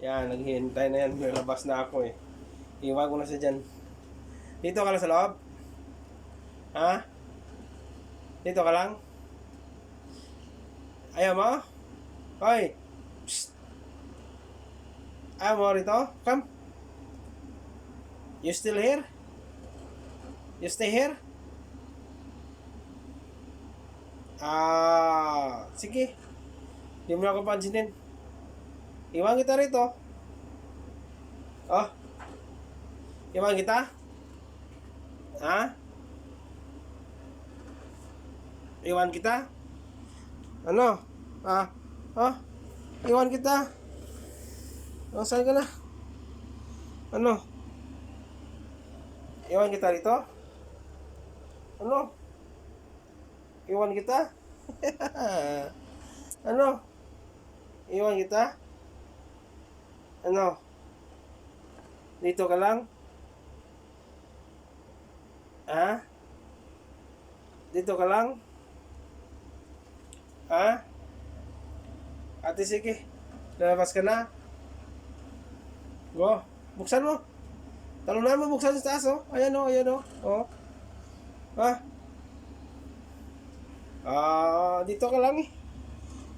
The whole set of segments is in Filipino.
Yan, naghihintay na yan. Nilabas na ako eh. Iwan ko na siya dyan. Dito ka lang sa loob? Ha? Dito ka lang? Ayaw mo? Hoy! Psst! Ayaw mo rito? Come! You still here? You stay here? Sige. Hindi mo na ako pansinin. Iwan kita rito. Oh. Iwan kita? Ha? Iwan kita? Ano? Oh? Iwan kita? Saan ka na? Ano? Iwan kita rito? Ano? Iwan kita? Ano? Iwan kita? Ano? Dito ka lang? Ha? Dito ka lang? Ha? Ate, sige. Lalabas ka na? Go. Buksan mo. Talunan mo, buksan sa taas, oh. Ayan, oh, ayan, oh. Oh. Ha? Dito ka lang, eh.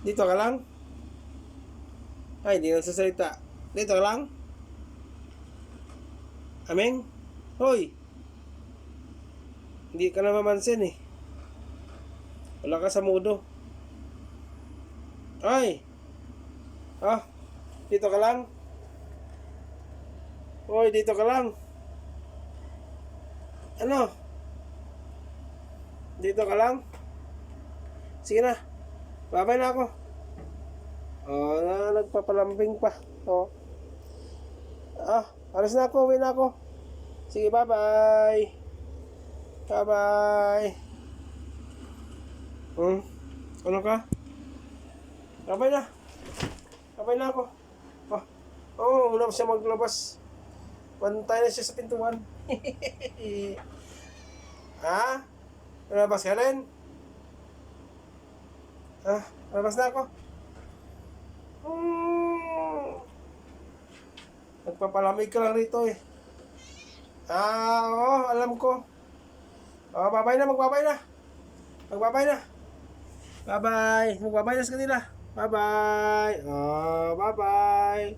Dito ka lang. Ay, di nagsasalita. Dito ka lang. Ameng? Hoy! Hindi ka na mamansin, eh. Wala ka sa mudo. Ay! Dito ka lang. Hoy, dito ka lang. Ano? Dito ka lang? Sige na. Babay na ako. Nagpapalambing pa. Alis na ako. Uwi na ako. Sige, bye-bye. Bye-bye. Ano ka? Babay na. Babay na ako. Una siya maglabas. Pantay na siya sa pintuan. Ha? Nalabas ka rin? Nalabas na ako. Nagpapalamig ka lang rito eh. Alam ko. Babay na, magbabay na. Magbabay na. Bye-bye. Magbabay na sa kanila. Bye-bye. Bye-bye.